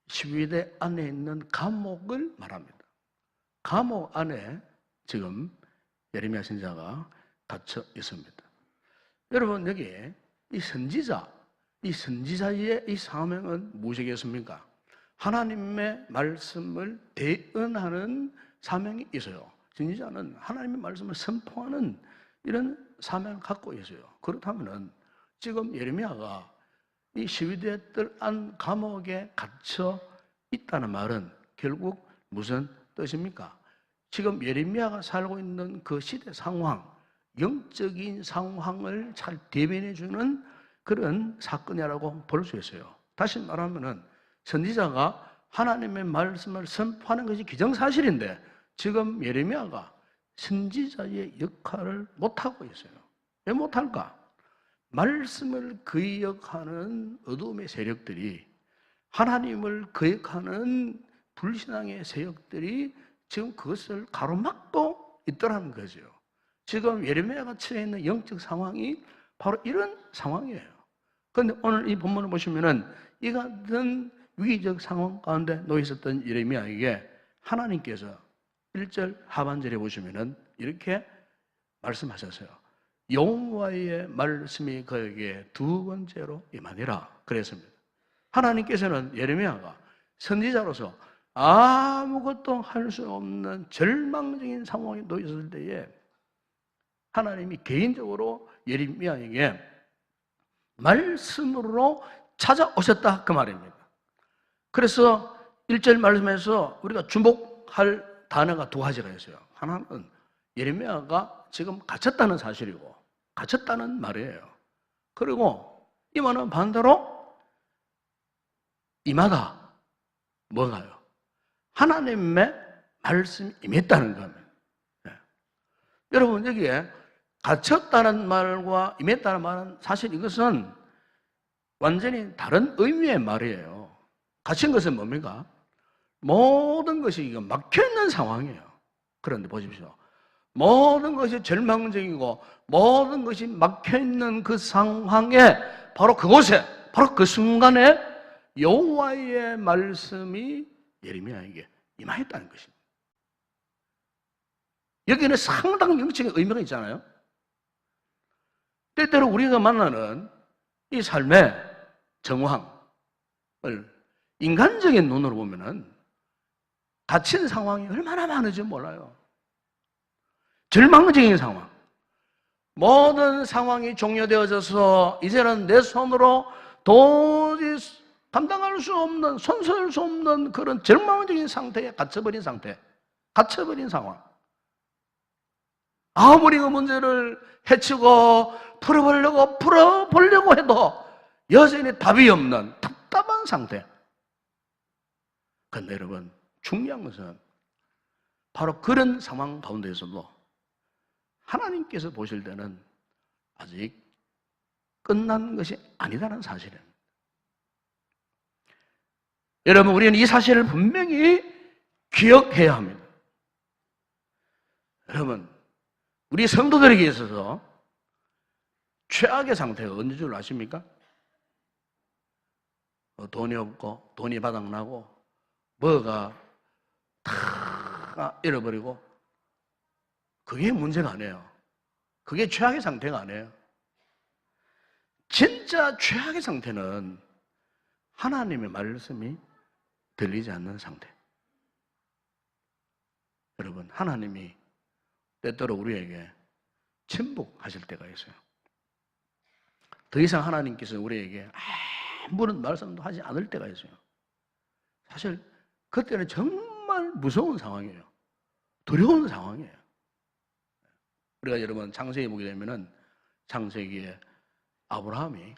12대 안에 있는 감옥을 말합니다. 감옥 안에 지금 예레미야 선지자가 갇혀 있습니다. 여러분, 여기에 이 선지자의 이 사명은 무엇이겠습니까? 하나님의 말씀을 대언하는 사명이 있어요. 선지자는 하나님의 말씀을 선포하는 이런 사명을 갖고 있어요. 그렇다면 지금 예레미야가 이 12대 뜰 안 감옥에 갇혀 있다는 말은 결국 무슨 뜻입니까? 지금 예레미야가 살고 있는 그 시대 상황, 영적인 상황을 잘 대변해주는 그런 사건이라고 볼 수 있어요. 다시 말하면은 선지자가 하나님의 말씀을 선포하는 것이 기정사실인데 지금 예레미야가 선지자의 역할을 못하고 있어요. 왜 못할까? 말씀을 거역하는 어둠의 세력들이, 하나님을 거역하는 불신앙의 세력들이 지금 그것을 가로막고 있더라는 거죠. 지금 예레미야가 처해 있는 영적 상황이 바로 이런 상황이에요. 그런데 오늘 이 본문을 보시면은 이 같은 위기적 상황 가운데 놓여 있었던 예레미야에게 하나님께서 1절 하반절에 보시면은 이렇게 말씀하셨어요. 여호와의 말씀이 그에게 두 번째로 임하니라 그랬습니다. 하나님께서는 예레미야가 선지자로서 아무것도 할 수 없는 절망적인 상황에 놓여 있을 때에 하나님이 개인적으로 예레미야에게 말씀으로 찾아오셨다 그 말입니다. 그래서 1절 말씀에서 우리가 주목할 단어가 두 가지가 있어요. 하나는 예레미야가 지금 갇혔다는 사실이고 갇혔다는 말이에요. 그리고 이 말은 반대로 임하다. 뭔가요? 하나님의 말씀이 임했다는 겁니다. 네. 여러분, 여기에 갇혔다는 말과 임했다는 말은 사실 이것은 완전히 다른 의미의 말이에요. 갇힌 것은 뭡니까? 모든 것이 막혀있는 상황이에요. 그런데 보십시오. 모든 것이 절망적이고 모든 것이 막혀있는 그 상황에 바로 그곳에, 바로 그 순간에 여호와의 말씀이 예레미야에게 임하였다는 것입니다. 여기는 상당히 영적인 의미가 있잖아요. 때때로 우리가 만나는 이 삶의 정황을 인간적인 눈으로 보면은 갇힌 상황이 얼마나 많은지 몰라요. 절망적인 상황. 모든 상황이 종료되어져서 이제는 내 손으로 도저히 감당할 수 없는, 손쓸 수 없는 그런 절망적인 상태에 갇혀버린 상태. 갇혀버린 상황. 아무리 그 문제를 해치고 풀어보려고 해도 여전히 답이 없는 답답한 상태. 그런데 여러분, 중요한 것은 바로 그런 상황 가운데에서도 하나님께서 보실 때는 아직 끝난 것이 아니다는 사실입니다. 여러분, 우리는 이 사실을 분명히 기억해야 합니다. 여러분, 우리 성도들에게 있어서 최악의 상태가 언제인 줄 아십니까? 돈이 없고 돈이 바닥나고 뭐가 다 잃어버리고, 그게 문제가 아니에요. 그게 최악의 상태가 아니에요. 진짜 최악의 상태는 하나님의 말씀이 들리지 않는 상태. 여러분, 하나님이 때때로 우리에게 침묵하실 때가 있어요. 더 이상 하나님께서 우리에게 아무런 말씀도 하지 않을 때가 있어요. 사실 그때는 정말 무서운 상황이에요. 두려운 상황이에요. 우리가 여러분 창세기 보게 되면은 창세기에 아브라함이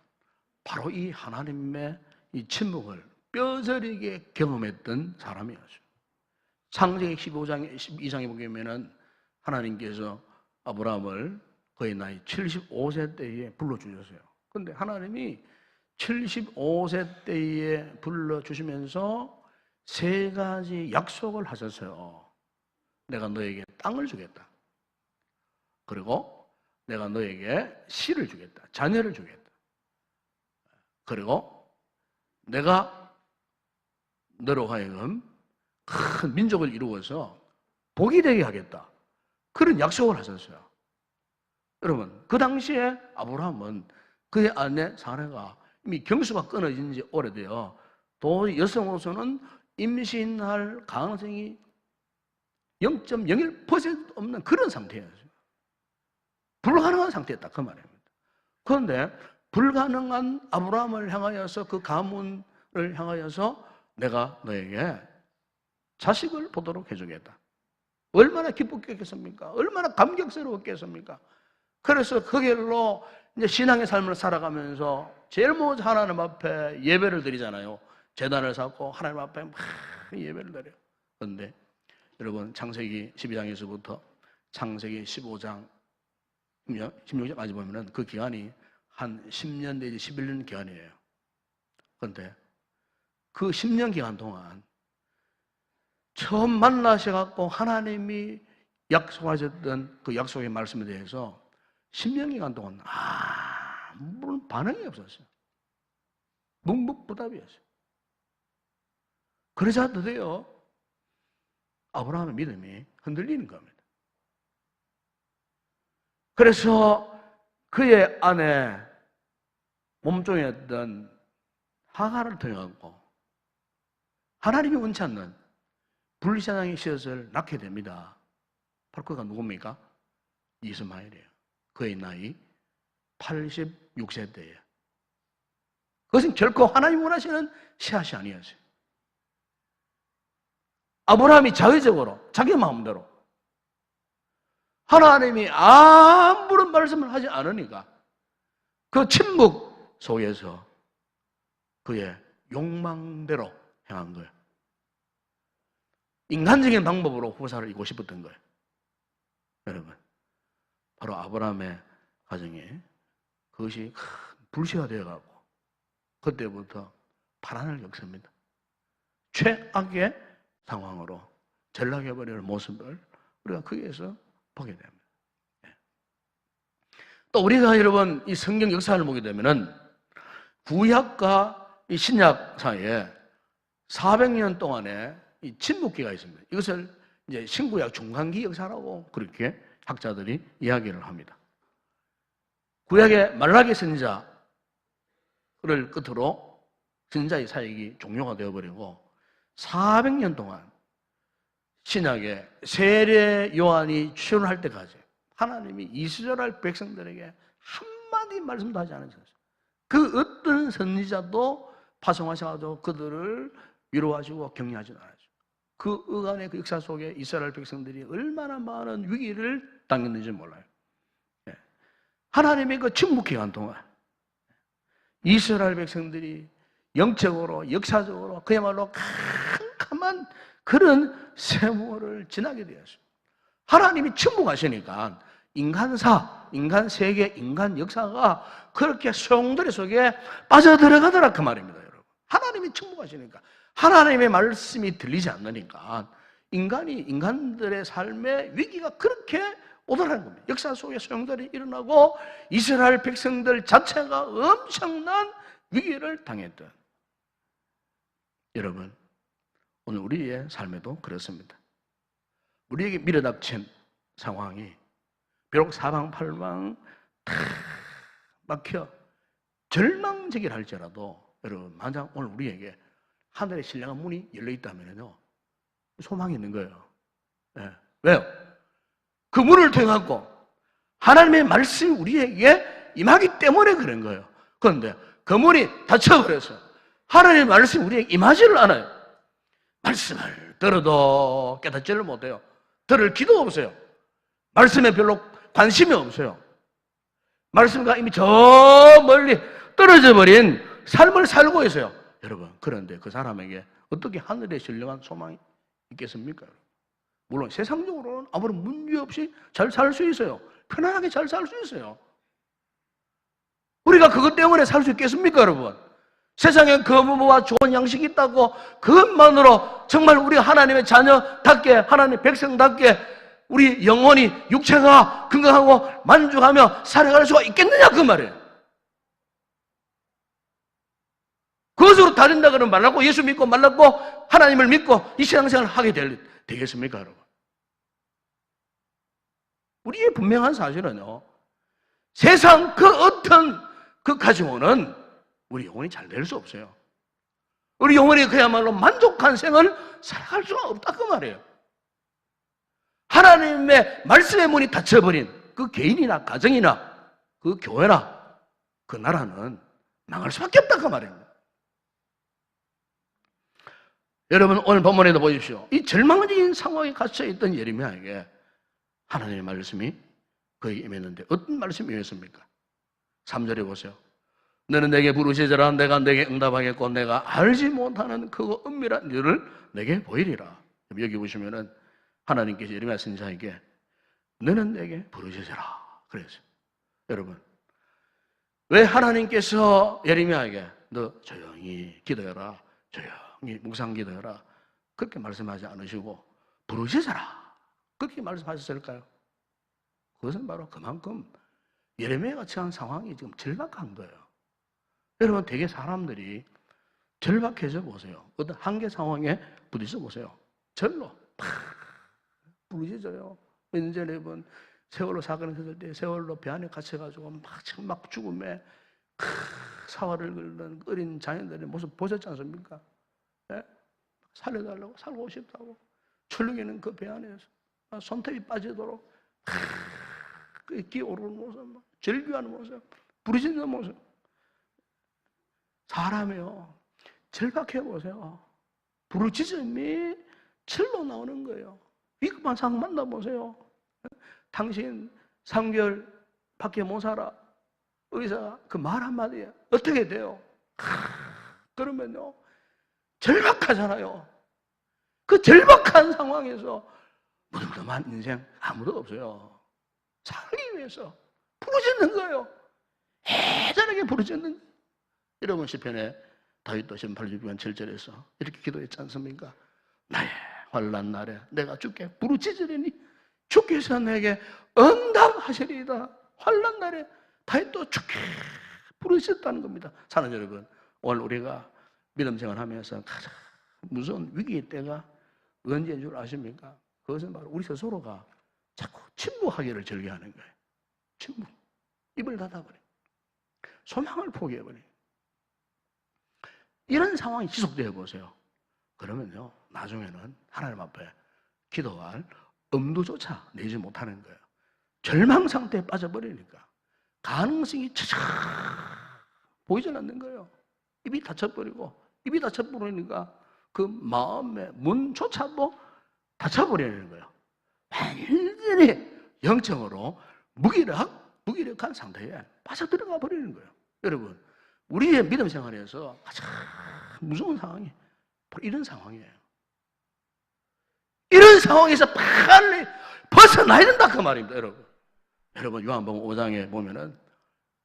바로 이 하나님의 이 침묵을 뼈저리게 경험했던 사람이었어요. 창세기 12장에 보게 되면은 하나님께서 아브라함을 그의 나이 75세 때에 불러주셨어요. 그런데 하나님이 75세 때에 불러주시면서 세 가지 약속을 하셨어요. 내가 너에게 땅을 주겠다. 그리고 내가 너에게 씨를 주겠다. 자녀를 주겠다. 그리고 내가 너로 하여금 큰 민족을 이루어서 복이 되게 하겠다. 그런 약속을 하셨어요. 여러분, 그 당시에 아브라함은 그의 아내 사라가 이미 경수가 끊어진 지 오래돼요. 또 여성으로서는 임신할 가능성이 0.01% 없는 그런 상태였어요. 불가능한 상태였다 그 말입니다. 그런데 불가능한 아브라함을 향하여서 그 가문을 향하여서 내가 너에게 자식을 보도록 해주겠다. 얼마나 기뻤겠습니까? 얼마나 감격스러웠겠습니까? 그래서 그 길로 이제 신앙의 삶을 살아가면서 제일 먼저 하나님 앞에 예배를 드리잖아요. 제단을 쌓고 하나님 앞에 막 예배를 드려요. 그런데 여러분, 창세기 12장에서부터 창세기 15장, 16장까지 보면은 그 기간이 한 10년 내지 11년 기간이에요. 그런데 그 10년 기간 동안 처음 만나셔갖고 하나님이 약속하셨던 그 약속의 말씀에 대해서 10년 기간 동안 아무런 반응이 없었어요. 묵묵부답이었어요. 그러자 드디어 아브라함의 믿음이 흔들리는 겁니다. 그래서 그의 아내 몸종이었던 하갈을 통해서 하나님이 원치 않는 불신앙의 씨앗을 낳게 됩니다. 바로 그가 누굽니까? 이스마엘이에요. 그의 나이 86세 때에. 그것은 결코 하나님 원하시는 씨앗이 아니었어요. 아브라함이 자의적으로 자기 마음대로 하나님이 아무런 말씀을 하지 않으니까 그 침묵 속에서 그의 욕망대로 행한 거예요. 인간적인 방법으로 후사를 이고 싶었던 거예요. 여러분, 바로 아브라함의 가정에 그것이 큰 불씨가 되어가고 그때부터 파란을 겪습니다. 최악의 상황으로 전락해버리는 모습을 우리가 거기에서 보게 됩니다. 또 우리가 여러분 이 성경 역사를 보게 되면은 구약과 이 신약 사이에 400년 동안의 이 침묵기가 있습니다. 이것을 이제 신구약 중간기 역사라고 그렇게 학자들이 이야기를 합니다. 구약의 말라기 선지자를 끝으로 선지자의 사역이 종료가 되어버리고 400년 동안 신약의 세례 요한이 출현할 때까지 하나님이 이스라엘 백성들에게 한마디 말씀도 하지 않으셨어요. 그 어떤 선지자도 파송하셔가지고 그들을 위로하시고 격려하지 않았어요. 그 어간의 그 역사 속에 이스라엘 백성들이 얼마나 많은 위기를 당했는지 몰라요. 하나님의 그 침묵 기간 동안 이스라엘 백성들이 영적으로 역사적으로 그야말로 캄캄한 그런 세월을 지나게 되었어요. 하나님이 침묵하시니까 인간사, 인간세계, 인간 역사가 그렇게 소용돌이 속에 빠져들어가더라 그 말입니다. 여러분, 하나님이 침묵하시니까 하나님의 말씀이 들리지 않으니까 인간들의 삶의 위기가 그렇게 오더라는 겁니다. 역사 속에 소용돌이 일어나고 이스라엘 백성들 자체가 엄청난 위기를 당했던, 여러분 오늘 우리의 삶에도 그렇습니다. 우리에게 밀어닥친 상황이 비록 사방팔방 다 막혀 절망적이라 할지라도 여러분 만약 오늘 우리에게 하늘의 신령한 문이 열려있다면요 소망이 있는 거예요. 네. 왜요? 그 문을 통해서 하나님의 말씀이 우리에게 임하기 때문에 그런 거예요. 그런데 그 문이 닫혀버려서 하나님의 말씀이 우리에게 임하지를 않아요. 말씀을 들어도 깨닫지를 못해요. 들을 기도 없어요. 말씀에 별로 관심이 없어요. 말씀과 이미 저 멀리 떨어져 버린 삶을 살고 있어요. 여러분, 그런데 그 사람에게 어떻게 하늘에 신령한 소망이 있겠습니까? 물론 세상적으로는 아무런 문제 없이 잘 살 수 있어요. 편안하게 잘 살 수 있어요. 우리가 그것 때문에 살 수 있겠습니까, 여러분? 세상에 거부와 좋은 양식이 있다고 그것만으로 정말 우리가 하나님의 자녀답게, 하나님의 백성답게 우리 영혼이, 육체가 건강하고 만족하며 살아갈 수가 있겠느냐 그 말이에요. 그것으로 다른다 그러면 말랐고 예수 믿고 말랐고 하나님을 믿고 이 신앙생활을 하게 되겠습니까, 여러분? 우리의 분명한 사실은요, 세상 그 어떤 그 가지고는 우리 영혼이 잘 될 수 없어요. 우리 영혼이 그야말로 만족한 생을 살아갈 수가 없다 그 말이에요. 하나님의 말씀의 문이 닫혀버린 그 개인이나 가정이나 그 교회나 그 나라는 망할 수밖에 없다 그 말입니다. 여러분 오늘 본문에도 보십시오. 이 절망적인 상황에 갇혀있던 예레미야에게 하나님의 말씀이 그에게 임했는데 어떤 말씀이 임했습니까? 3절에 보세요. 너는 내게 부르시더라. 내가 내게 응답하겠고 내가 알지 못하는 그 은밀한 일을 내게 보이리라. 여기 보시면은 하나님께서 예레미야 선지자에게 너는 내게 부르시더라 그랬어요. 여러분 왜 하나님께서 예레미야에게 너 조용히 기도해라, 조용히 묵상 기도해라 그렇게 말씀하지 않으시고 부르시더라 그렇게 말씀하셨을까요? 그것은 바로 그만큼 예레미야가 처한 상황이 지금 절박한 거예요. 여러분 되게 사람들이 절박해져 보세요. 어떤 한계 상황에 부딪혀 보세요. 절로 팍 부딪혀져요. 몇 년 전에 본 세월호 사건이 있었을 때 세월호 배 안에 갇혀가지고 막 죽음에 사활을 긁는 어린 자녀들의 모습 보셨지 않습니까? 네? 살려달라고 살고 싶다고 철렁이는 그 배 안에서 손톱이 빠지도록 기어오르는 모습, 절규하는 모습, 부르짖는 모습. 사람이요 절박해 보세요. 부르짖음이 절로 나오는 거예요. 위급한 상황 만나보세요. 당신 3개월 밖에 못 살아. 의사가 그 말 한마디에 어떻게 돼요? 그러면요 절박하잖아요. 그 절박한 상황에서 무덤덤한 인생 아무도 없어요. 살기 위해서 부르짖는 거예요. 애절하게 부르짖는 거예요. 여러분 시편에 다윗도 시편 86편 7절에서 이렇게 기도했지 않습니까? 나의 환난 날에 내가 주께 부르짖으리니 주께서 내게 응답하시리이다. 환난 날에 다윗도 주께 부르짖었다는 겁니다. 사는 여러분, 오늘 우리가 믿음 생활하면서 가장 무서운 위기의 때가 언제인 줄 아십니까? 그것은 바로 우리 스스로가 자꾸 침묵하기를 즐겨하는 거예요. 침묵. 입을 닫아버려. 소망을 포기해버려. 이런 상황이 지속되어 보세요. 그러면요, 나중에는 하나님 앞에 기도할 엄두조차 내지 못하는 거예요. 절망 상태에 빠져버리니까 가능성이 차차 보이지 않는 거예요. 입이 닫혀버리고, 입이 닫혀버리니까 그 마음의 문조차도 닫혀버리는 거예요. 완전히 영적으로 무기력한 상태에 빠져들어가 버리는 거예요. 여러분, 우리의 믿음 생활에서 가장 무서운 상황이 바로 이런 상황이에요. 이런 상황에서 빨리 벗어나야 된다 그 말입니다, 여러분. 여러분 요한복음 5장에 보면은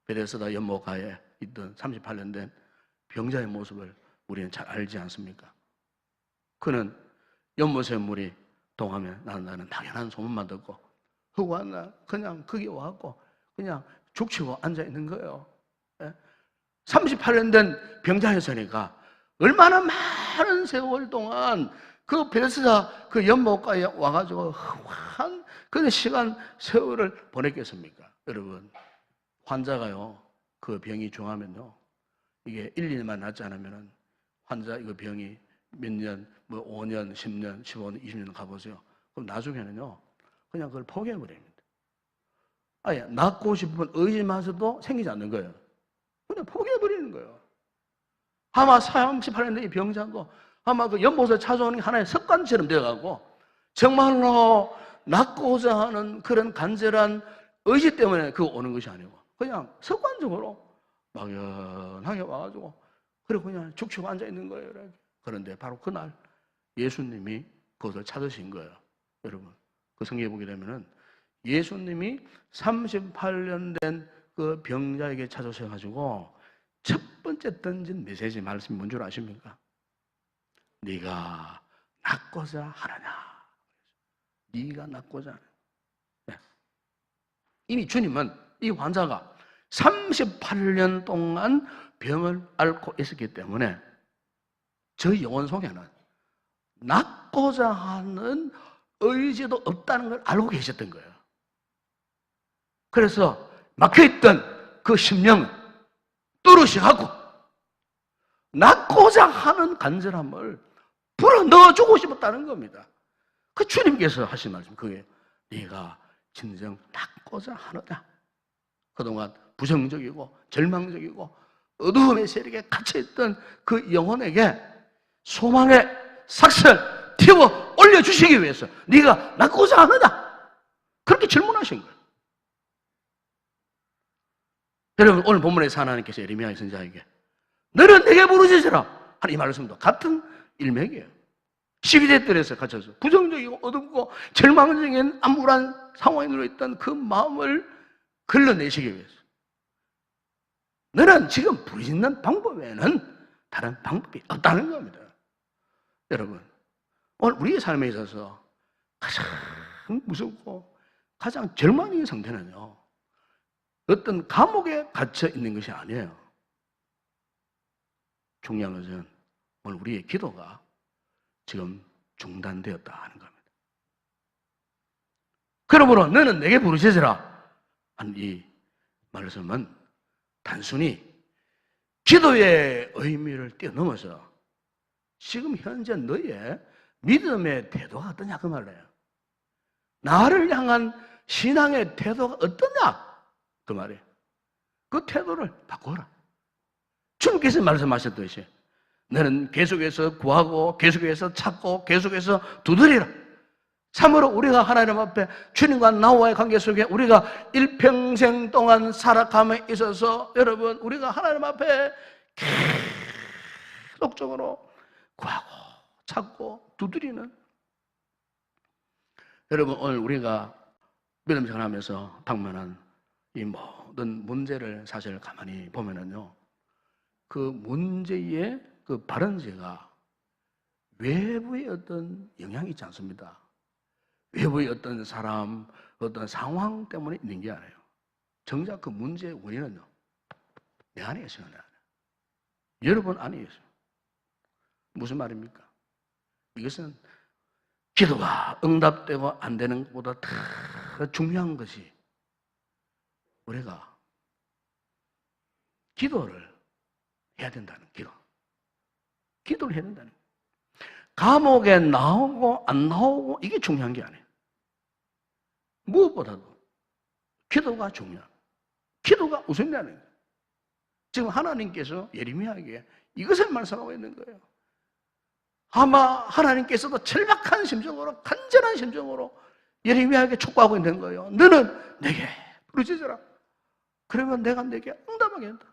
베데스다 연못가에 있던 38년 된 병자의 모습을 우리는 잘 알지 않습니까? 그는 연못의 물이 동하면 나는 당연한 소문만 듣고 허구한 날 그냥 거기 와갖고 그냥 죽치고 앉아 있는 거예요. 38년 된 병자였으니까 얼마나 많은 세월 동안 그 베데스다 그 연못가에 와가지고 한 그런 시간 세월을 보냈겠습니까? 여러분 환자가요 그 병이 중하면요 이게 1, 2년만 낫지 않으면은 환자 이거 병이 몇 년, 뭐 5년, 10년, 15년, 20년 가보세요. 그럼 나중에는요 그냥 그걸 포기해버립니다. 아예 낫고 싶은 의지마저도 생기지 않는 거예요. 그냥 포기해버리는 거예요. 아마 38년 된 이 병자도 아마 그 연못을 찾아오는 게 하나의 습관처럼 되어가고 정말로 낫고자 하는 그런 간절한 의지 때문에 그거 오는 것이 아니고 그냥 습관적으로 막연하게 와가지고 그리고 그냥 죽치고 앉아있는 거예요. 그런데 바로 그날 예수님이 그것을 찾으신 거예요. 여러분 그 성경에 보게 되면은 예수님이 38년 된 그 병자에게 찾아오셔가지고 첫 번째 던진 메시지 말씀이 뭔 줄 아십니까? 네가 낫고자 하느냐? 네가 낫고자 하느냐? 네. 이미 주님은 이 환자가 38년 동안 병을 앓고 있었기 때문에 저희 영혼 속에는 낳고자 하는 의지도 없다는 걸 알고 계셨던 거예요. 그래서 막혀있던 그 심령을 뚫으셔갖고 낳고자 하는 간절함을 불어넣어주고 싶었다는 겁니다. 그 주님께서 하신 말씀, 그게 네가 진정 낳고자 하느냐. 그동안 부정적이고 절망적이고 어두움의 세력에 갇혀있던 그 영혼에게 소망의 삭설 튀어 올려주시기 위해서 네가 낳고자 하느냐. 그렇게 질문하신 거예요. 여러분, 오늘 본문에서 하나님께서 예레미야 선지자에게 너는 내게 부르짖으라 하는 이 말씀도 같은 일맥이에요. 시기대 뜰에서 갇혀서 부정적이고 어둡고 절망적인 암울한 상황에 누려있던 그 마음을 걸러내시기 위해서 너는 지금 부르짖는 방법 외에는 다른 방법이 없다는 겁니다. 여러분, 오늘 우리의 삶에 있어서 가장 무섭고 가장 절망적인 상태는요, 어떤 감옥에 갇혀 있는 것이 아니에요. 중요한 것은 오늘 우리의 기도가 지금 중단되었다 하는 겁니다. 그러므로 너는 내게 부르짖으라 한 이 말씀은 단순히 기도의 의미를 뛰어넘어서 지금 현재 너의 믿음의 태도가 어떠냐 그 말이에요. 나를 향한 신앙의 태도가 어떠냐 그 말이에요. 그 태도를 바꿔라. 주님께서 말씀하셨듯이 너는 계속해서 구하고 계속해서 찾고 계속해서 두드리라. 참으로 우리가 하나님 앞에 주님과 나와의 관계 속에 우리가 일평생 동안 살아감에 있어서 여러분 우리가 하나님 앞에 계속적으로 구하고 찾고 두드리는, 여러분 오늘 우리가 믿음 생활하면서 당면한 이 모든 문제를 사실 가만히 보면은요, 그 문제의 그 발원제가 외부의 어떤 영향이 있지 않습니다. 외부의 어떤 사람, 어떤 상황 때문에 있는 게 아니에요. 정작 그 문제의 원인은요, 내 안에 있어요. 내 안에. 여러분 안에 있어요. 무슨 말입니까? 이것은 기도가 응답되고 안 되는 것보다 더 중요한 것이 우리가 기도를 해야 된다는 기도를 해야 된다는 거예요. 감옥에 나오고 안 나오고 이게 중요한 게 아니에요. 무엇보다도 기도가 중요해요. 기도가 우선이라는 거예요. 지금 하나님께서 예레미야에게 이것을 말씀하고 있는 거예요. 아마 하나님께서도 절박한 심정으로, 간절한 심정으로 예레미야에게 촉구하고 있는 거예요. 너는 내게 부르짖으라. 그러면 내가 내게 응답하게 한다.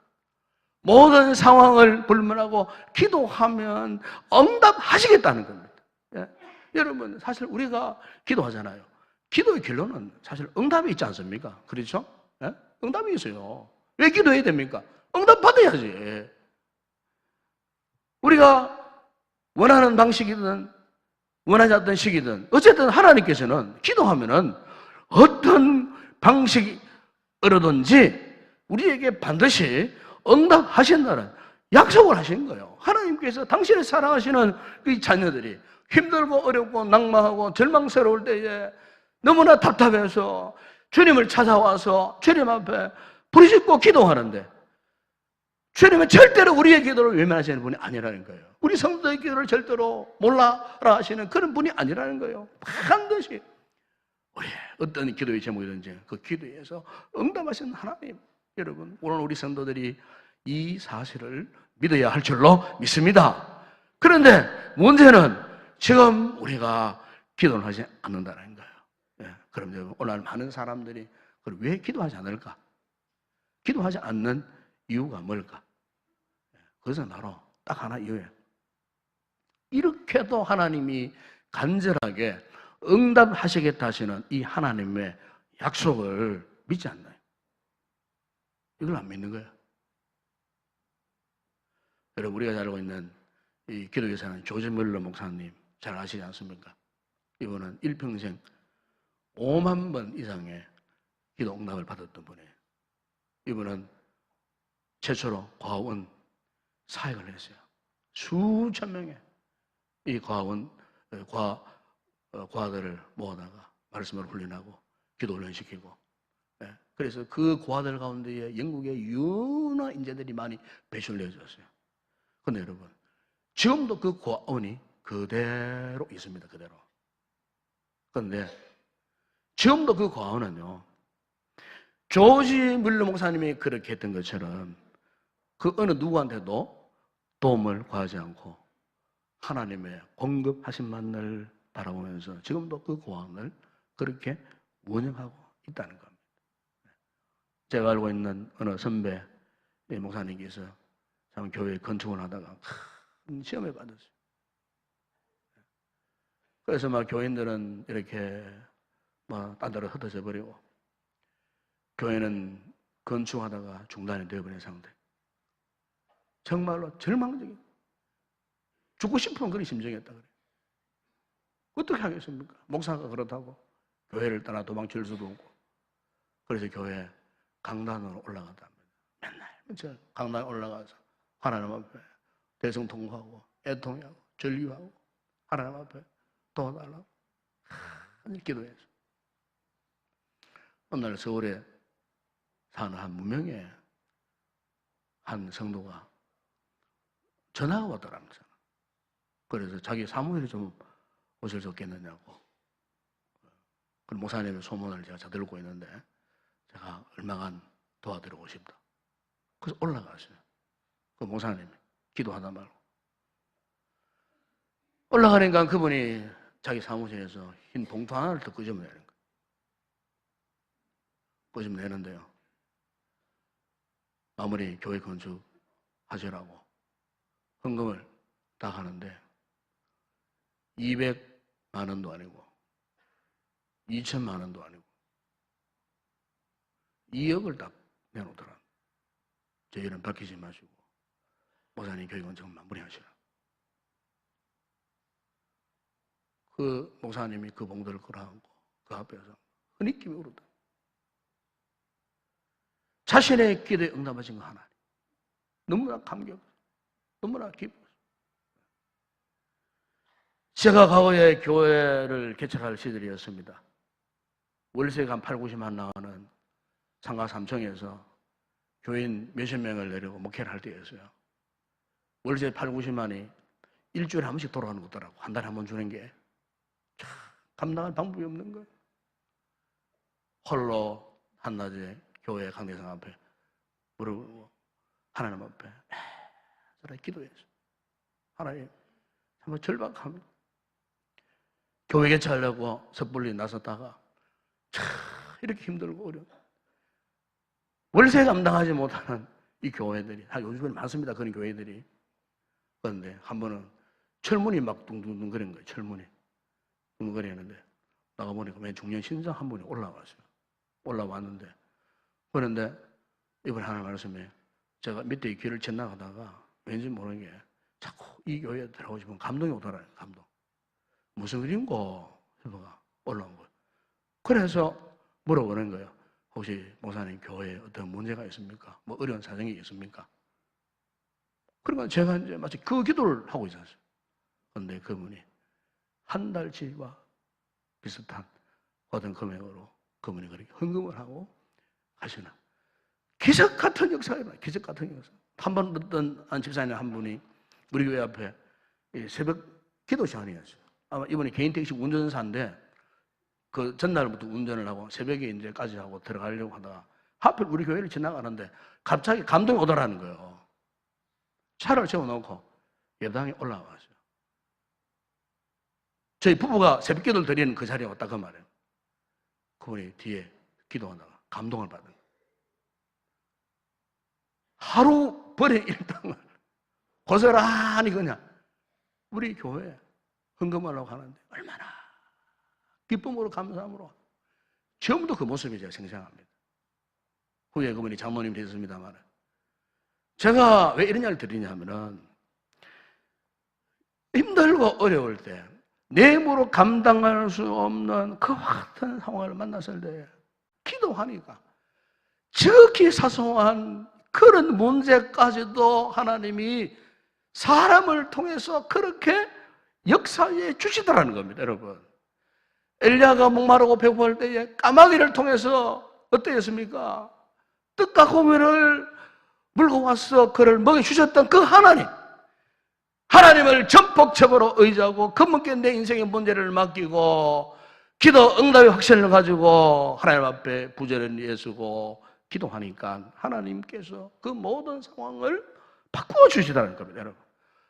모든 상황을 불문하고 기도하면 응답하시겠다는 겁니다. 예. 여러분, 사실 우리가 기도하잖아요. 기도의 결론은 사실 응답이 있지 않습니까? 그렇죠? 예? 응답이 있어요. 왜 기도해야 됩니까? 응답 받아야지. 우리가 원하는 방식이든 원하지 않던 식이든 어쨌든 하나님께서는 기도하면은 어떤 방식으로든지 우리에게 반드시 응답하신다는 약속을 하신 거예요. 하나님께서 당신을 사랑하시는 그 자녀들이 힘들고 어렵고 낙망하고 절망스러울 때에 너무나 답답해서 주님을 찾아와서 주님 앞에 부르짖고 기도하는데 주님은 절대로 우리의 기도를 외면하시는 분이 아니라는 거예요. 우리 성도의 기도를 절대로 몰라라 하시는 그런 분이 아니라는 거예요. 반드시 우리의 어떤 기도의 제목이든지 그 기도에서 응답하시는 하나님. 여러분, 오늘 우리 성도들이 이 사실을 믿어야 할 줄로 믿습니다. 그런데 문제는 지금 우리가 기도를 하지 않는다는 거예요. 예, 그럼 오늘 많은 사람들이 왜 기도하지 않을까? 기도하지 않는 이유가 뭘까? 그것은 바로 딱 하나 이유예요. 이렇게도 하나님이 간절하게 응답하시겠다 하시는 이 하나님의 약속을 믿지 않나요? 이걸 안 믿는 거예요. 여러분, 우리가 잘 알고 있는 이 기독교사는 조지 멀러 목사님 잘 아시지 않습니까? 이분은 일평생 5만 번 이상의 기도 응답을 받았던 분이에요. 이분은 최초로 과원 사역을 했어요. 수천 명의 이 과원 고아들을 모아다가 말씀을 훈련하고 기도 훈련시키고, 그래서 그 고아들 가운데에 영국의 유능한 인재들이 많이 배출되어졌어요. 그런데 여러분, 지금도 그 고아원이 그대로 있습니다. 그대로. 그런데 지금도 그 고아원은요, 조지 밀러 목사님이 그렇게 했던 것처럼 그 어느 누구한테도 도움을 구하지 않고 하나님의 공급하신 만을 바라보면서 지금도 그 고아원을 그렇게 운영하고 있다는 겁니다. 제가 알고 있는 어느 선배 목사님께서 참 교회 건축을 하다가 큰 시험에 받았어요. 그래서 막 교인들은 이렇게 막 딴 데로 흩어져 버리고 교회는 건축하다가 중단이 되어버린 상태. 정말로 절망적인, 죽고 싶은 그런 심정이었다 그래요. 어떻게 하겠습니까? 목사가 그렇다고 교회를 떠나 도망칠 수도 없고. 그래서 교회 강단으로 올라간답니다. 맨날 강단에 올라가서 하나님 앞에 대성통곡하고 애통하고 전류하고 하나님 앞에 도와달라고 기도해서 어느 날 서울에 사는 한 무명의 한 성도가 전화가 왔더랍니다. 그래서 자기 사무실에 좀 오실 수 없겠느냐고. 그 목사님의 소문을 제가 들고 있는데 제가 얼마간 도와드리고 싶다. 그래서 올라갔어요. 그 목사님이 기도하다 말고. 올라가니까 그분이 자기 사무실에서 흰 봉투 하나를 더 끄집어내는 거예요. 끄집어내는데요. 아무리 교회 건축하시라고 헌금을 딱 하는데 200만 원도 아니고 2천만 원도 아니고 2억을 딱 내놓더라. 저희는 바뀌지 마시고 목사님 교회 건축 마무리하시라. 그 목사님이 그 봉투를 끌어안고 그 앞에서 흐느끼며 울었다. 자신의 기도에 응답하신 거 하나님. 너무나 감격, 너무나 기뻐. 제가 과거에 교회를 개척할 시절이었습니다. 월세가 한 8, 90만 나가는 상가 3층에서 교인 몇십 명을 내려고 목회를 할 때였어요. 월세 8, 90만이 일주일에 한 번씩 돌아가는 거더라고. 한 달에 한 번 주는 게. 참 감당할 방법이 없는 거예요. 홀로 한낮에 교회 강대상 앞에 무릎 꿇고 하나님 앞에 기도했어요. 하나님 정말 절박합니다. 교회 개최하려고 섣불리 나섰다가 참 이렇게 힘들고 어려워. 월세 감당하지 못하는 이 교회들이, 요즘에 많습니다. 그런 교회들이. 그런데 한 번은 철문이 막 둥둥둥 거리는 거예요. 철문이 둥둥거리는데 나가보니까 맨 중년 신장 한 분이 올라왔어요. 올라왔는데 그런데 이번에 하나님 말씀에 제가 밑에 길을 지나가다가 왠지 모르게 자꾸 이 교회에 들어가고 싶은 감동이 오더라고요. 감동. 무슨 일인고 싶어가 올라온 거예요. 그래서 물어보는 거예요. 혹시 목사님 교회에 어떤 문제가 있습니까? 뭐 어려운 사정이 있습니까? 그러니까 제가 이제 마치 그 기도를 하고 있었어요. 그런데 그분이 한 달치와 비슷한 어떤 금액으로 그분이 그렇게 헌금을 하고 하시는 기적 같은 역사가 일어나요. 기적 같은 역사. 한 번 어떤 집사님 한 분이 우리 교회 앞에 새벽 기도 시간이었어요. 아마 이분이 개인 택시 운전사인데 그 전날부터 운전을 하고 새벽에 이제까지 하고 들어가려고 하다가 하필 우리 교회를 지나가는데 갑자기 감동이 오더라는 거예요. 차를 세워놓고 예배당에 올라왔어요. 저희 부부가 새벽 기도를 드리는 그 자리에 왔다 그 말이에요. 그분이 뒤에 기도하다가 감동을 받은 거예요. 하루 벌의 일당을 고스란히 그냥 우리 교회에 헌금하려고 하는데 얼마나 기쁨으로 감사함으로 처음부터 그 모습이 제가 생생합니다. 후에 그분이 장모님 되셨습니다만 제가 왜 이런 이야기를 드리냐면은 힘들고 어려울 때 내 힘으로 감당할 수 없는 그 같은 상황을 만났을 때 기도하니까 지극히 사소한 그런 문제까지도 하나님이 사람을 통해서 그렇게 역사에 주시더라는 겁니다, 여러분. 엘리야가 목마르고 배고플 때에 까마귀를 통해서 어떠했습니까? 떡과 고기를 물고 와서 그를 먹여주셨던 그 하나님, 하나님을 전폭적으로 의지하고 그분께 내 인생의 문제를 맡기고 기도 응답의 확신을 가지고 하나님 앞에 부지런히 애쓰고 기도하니까 하나님께서 그 모든 상황을 바꾸어 주시다는 겁니다, 여러분.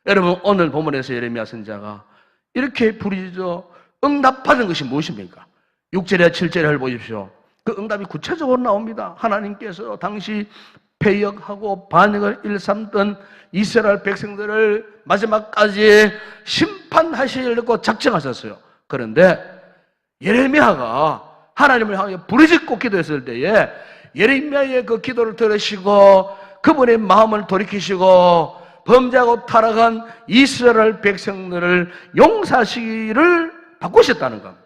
여러분, 오늘 본문에서 예레미야 선지자가 이렇게 부르짖어 응답받은 것이 무엇입니까? 6절에 7절을 보십시오. 그 응답이 구체적으로 나옵니다. 하나님께서 당시 패역하고 반역을 일삼던 이스라엘 백성들을 마지막까지 심판하시려고 작정하셨어요. 그런데 예레미야가 하나님을 향해 부르짖고 기도했을 때에 예레미야의 그 기도를 들으시고 그분의 마음을 돌이키시고 범죄하고 타락한 이스라엘 백성들을 용서하시기를 바꾸셨다는 겁니다.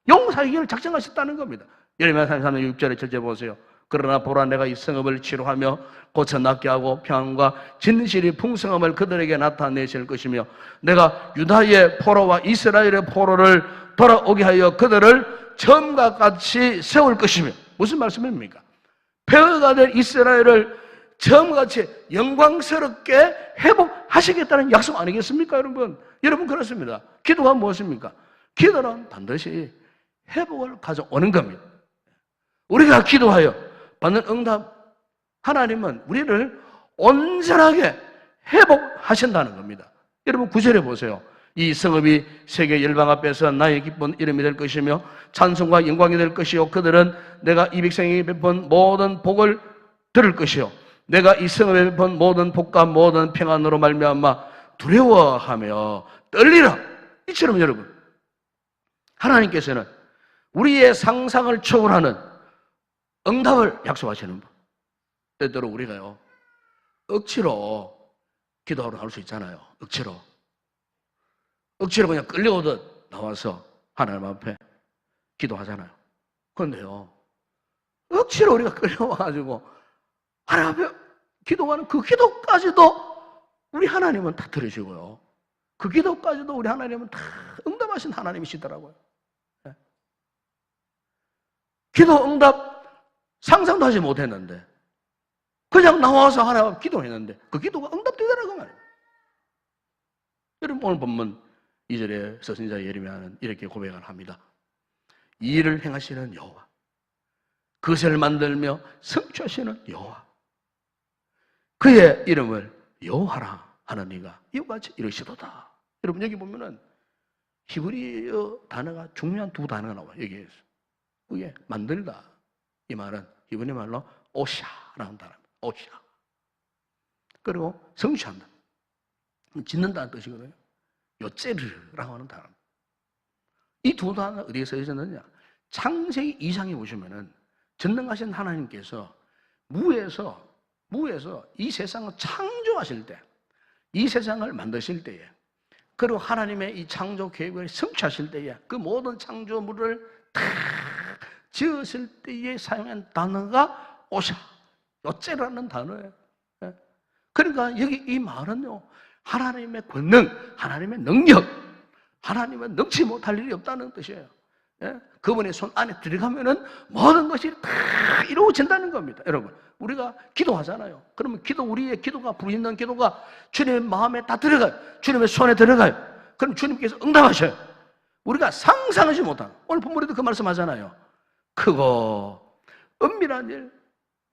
용서하기를 작정하셨다는 겁니다. 예레미야 33장 6절에 7절 보세요. 그러나 보라, 내가 이 성읍을 치료하며 고쳐 낫게 하고 평안과 진실이 풍성함을 그들에게 나타내실 것이며 내가 유다의 포로와 이스라엘의 포로를 돌아오게 하여 그들을 처음과 같이 세울 것이며, 무슨 말씀입니까? 폐허가 될 이스라엘을 처음같이 영광스럽게 회복하시겠다는 약속 아니겠습니까, 여러분? 여러분, 그렇습니다. 기도가 무엇입니까? 기도는 반드시 회복을 가져오는 겁니다. 우리가 기도하여 받는 응답, 하나님은 우리를 온전하게 회복하신다는 겁니다. 여러분, 9절에 보세요. 이 성읍이 세계 열방 앞에서 나의 기쁜 이름이 될 것이며 찬송과 영광이 될 것이요 그들은 내가 이 백성에게 베푼 모든 복을 들을 것이요 내가 이 성읍에 베푼 모든 복과 모든 평안으로 말미암아 두려워하며 떨리라. 이처럼 여러분, 하나님께서는 우리의 상상을 초월하는 응답을 약속하시는 분. 때때로 우리가요, 억지로 기도하러 나올 수 있잖아요. 억지로 그냥 끌려오듯 나와서 하나님 앞에 기도하잖아요. 그런데요, 억지로 우리가 끌려와가지고 하나님 앞에 기도하는 그 기도까지도 우리 하나님은 다 들으시고요. 그 기도까지도 우리 하나님은 다 응답하신 하나님이시더라고요. 네. 기도 응답 상상도 하지 못했는데 그냥 나와서 하나님 앞에 기도했는데 그 기도가 응답되더라고 말이에요. 여러분, 오늘 본문 2절에 서신자 예레미야는 이렇게 고백을 합니다. 이 일을 행하시는 여호와, 그것을 만들며 성취하시는 여호와, 그의 이름을 여호와라 하는 이가 이와 같이 이르시도다. 여러분, 여기 보면은 히브리어 단어가 중요한 두 단어가 나와요. 여기에서. 그게 만들다, 이 말은 히브리 말로 오샤라는 단어입니다. 오샤. 그리고 성취한다, 짓는다는 뜻이거든요. 요체르라고 하는 단어입니다. 이 두 단어 어디에 써있었느냐? 창세기 2장에 보시면은 전능하신 하나님께서 무에서 이 세상을 창조하실 때, 이 세상을 만드실 때에, 그리고 하나님의 이 창조 계획을 성취하실 때에 그 모든 창조물을 다 지으실 때에 사용한 단어가 오샤, 요체라는 단어예요. 그러니까 여기 이 말은요, 하나님의 권능, 하나님의 능력, 하나님은 능치 못할 일이 없다는 뜻이에요. 그분의 손 안에 들어가면은 모든 것이 다 이루어진다는 겁니다. 여러분, 우리가 기도하잖아요. 그러면 우리의 기도가, 부르짖는 기도가 주님의 마음에 다 들어가요. 주님의 손에 들어가요. 그럼 주님께서 응답하셔요. 우리가 상상하지 못한, 오늘 본문에도 그 말씀 하잖아요. 크고 은밀한 일,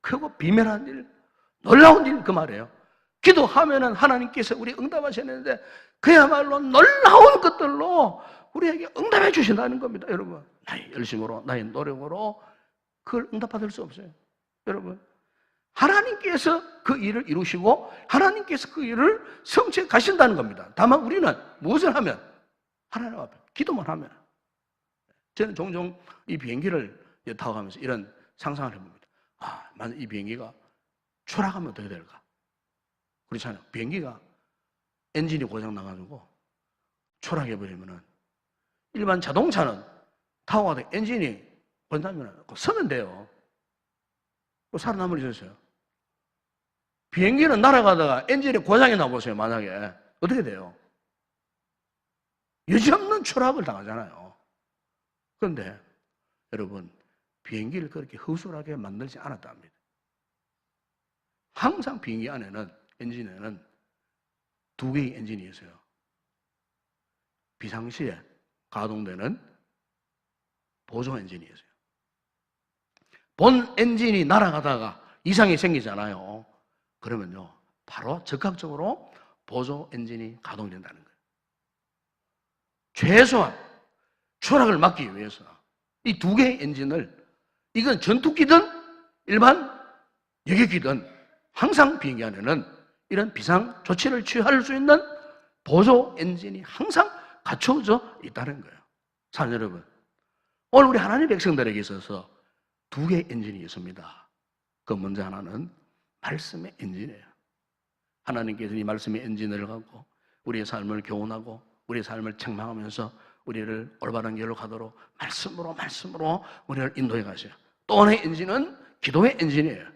크고 비밀한 일, 놀라운 일, 그 말이에요. 기도하면은 하나님께서 우리 응답하시는데 그야말로 놀라운 것들로 우리에게 응답해 주신다는 겁니다. 여러분, 나의 열심으로, 나의 노력으로 그걸 응답받을 수 없어요. 여러분, 하나님께서 그 일을 이루시고 하나님께서 그 일을 성취해 가신다는 겁니다. 다만 우리는 무엇을 하면? 하나님 앞에 기도만 하면. 저는 종종 이 비행기를 타고 가면서 이런 상상을 해봅니다. 만약 이 비행기가 추락하면 어떻게 될까? 그렇잖아요. 비행기가 엔진이 고장 나가지고 추락해버리면은, 일반 자동차는 타고 가도 엔진이 고장나면 서면 돼요. 살아남을 수 있어요. 비행기는 날아가다가 엔진이 고장이 나보세요. 만약에 어떻게 돼요? 여지없는 추락을 당하잖아요. 그런데 여러분, 비행기를 그렇게 허술하게 만들지 않았다 합니다. 항상 비행기 안에는, 엔진에는 두 개의 엔진이 있어요. 비상시에 가동되는 보조 엔진이 있어요. 본 엔진이 날아가다가 이상이 생기잖아요. 그러면요, 바로 즉각적으로 보조 엔진이 가동된다는 거예요. 최소한 추락을 막기 위해서 이 두 개의 엔진을, 이건 전투기든 일반 여객기든 항상 비행기 안에는 이런 비상 조치를 취할 수 있는 보조 엔진이 항상 갖춰져 있다는 거예요. 사랑 여러분, 오늘 우리 하나님 백성들에게 있어서 두 개의 엔진이 있습니다. 그 먼저 하나는 말씀의 엔진이에요. 하나님께서 이 말씀의 엔진을 갖고 우리의 삶을 교훈하고 우리의 삶을 책망하면서 우리를 올바른 길로 가도록 말씀으로 우리를 인도해 가셔요. 또 하나의 엔진은 기도의 엔진이에요.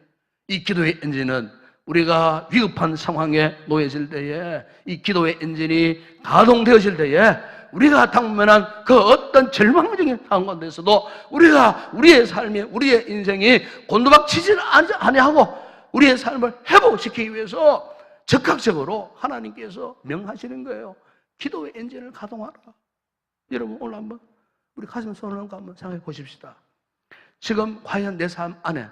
이 기도의 엔진은 우리가 위급한 상황에 놓여질 때에 이 기도의 엔진이 가동되어질 때에 우리가 당면한 그 어떤 절망적인 상황 가운데서도 우리가 우리의 삶이, 우리의 인생이 곤두박치지 아니하고 우리의 삶을 회복시키기 위해서 즉각적으로 하나님께서 명하시는 거예요. 기도의 엔진을 가동하라. 여러분, 오늘 한번 우리 가슴 손을 얹고 한번 생각해 보십시다. 지금 과연 내 삶 안에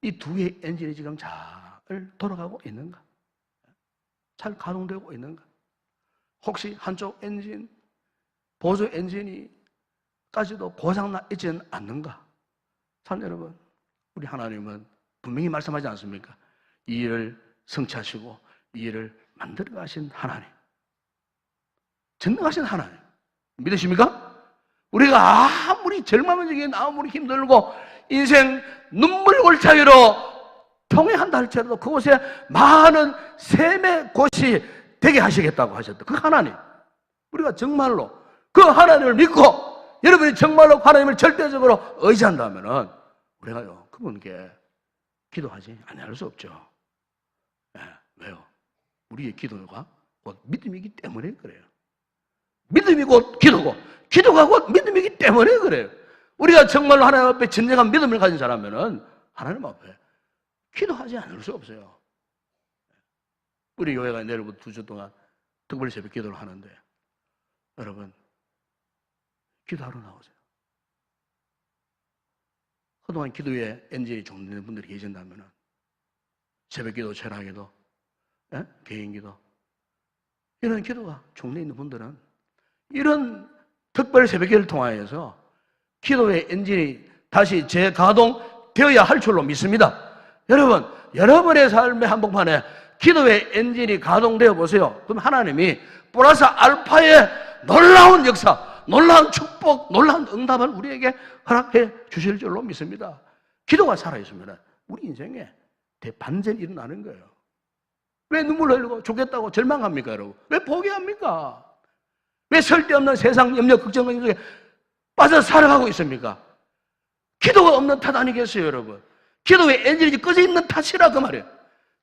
이 두 개의 엔진이 지금 잘 돌아가고 있는가? 잘 가동되고 있는가? 혹시 한쪽 엔진, 보조 엔진이까지도 고장나 있지는 않는가? 참 여러분, 우리 하나님은 분명히 말씀하지 않습니까? 이 일을 성취하시고 이 일을 만들어 가신 하나님, 전능하신 하나님 믿으십니까? 우리가 아무리 절망적인, 아무리 힘들고 인생 눈물 골짜기로 통행한다 할지라도 그곳에 많은 샘의 곳이 되게 하시겠다고 하셨다. 그 하나님, 우리가 정말로 그 하나님을 믿고 여러분이 정말로 하나님을 절대적으로 의지한다면 우리가요, 그분께 기도하지 않을 수 없죠. 네, 왜요? 우리의 기도가 곧 믿음이기 때문에 그래요. 믿음이 곧 기도고 기도가 곧 믿음이기 때문에 그래요. 우리가 정말로 하나님 앞에 진정한 믿음을 가진 사람이면 하나님 앞에 기도하지 않을 수 없어요. 우리 교회가 내일부터 2주 동안 특별 새벽 기도를 하는데 여러분, 기도하러 나오세요. 그동안 기도에 엔진이 종되는 분들이 계신다면 새벽 기도, 철학 기도, 개인 기도, 이런 기도가 종돼 있는 분들은 이런 특별 새벽기를 통하여서 기도의 엔진이 다시 재가동되어야 할 줄로 믿습니다. 여러분, 여러분의 삶의 한복판에 기도의 엔진이 가동되어 보세요. 그럼 하나님이 플러스 알파의 놀라운 역사, 놀라운 축복, 놀라운 응답을 우리에게 허락해 주실 줄로 믿습니다. 기도가 살아있으면 우리 인생에 대반전이 일어나는 거예요. 왜 눈물 흘리고 죽겠다고 절망합니까, 여러분? 왜 포기합니까? 왜 쓸데없는 세상 염려, 걱정 속에 빠져 살아가고 있습니까? 기도가 없는 탓 아니겠어요, 여러분? 기도의 엔진이 꺼져 있는 탓이라 그 말이에요.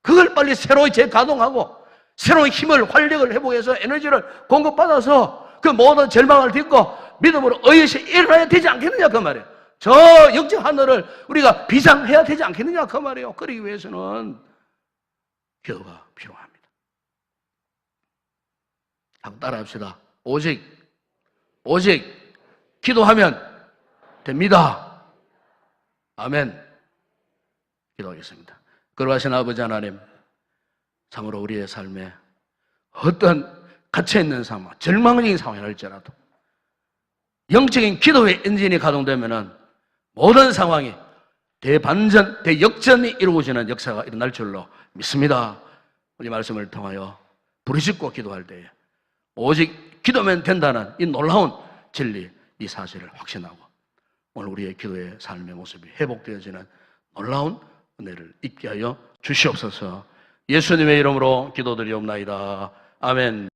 그걸 빨리 새로 재가동하고 새로운 힘을, 활력을 회복해서 에너지를 공급받아서 그 모든 절망을 딛고 믿음으로 의식 일어나야 되지 않겠느냐 그 말이에요. 저 역적 하늘을 우리가 비상해야 되지 않겠느냐 그 말이에요. 그러기 위해서는 기도가 필요합니다. 한번 따라합시다. 오직 기도하면 됩니다. 아멘. 기도하겠습니다. 거룩하신 아버지 하나님, 참으로 우리의 삶에 어떤 갇혀있는 상황, 절망적인 상황이 할지라도 영적인 기도의 엔진이 가동되면 모든 상황이 대반전, 대역전이 이루어지는 역사가 일어날 줄로 믿습니다. 우리 말씀을 통하여 부르짖고 기도할 때에 오직 기도면 된다는 이 놀라운 진리, 이 사실을 확신하고 오늘 우리의 기도의 삶의 모습이 회복되어지는 놀라운 은혜를 있게 하여 주시옵소서. 예수님의 이름으로 기도드리옵나이다. 아멘.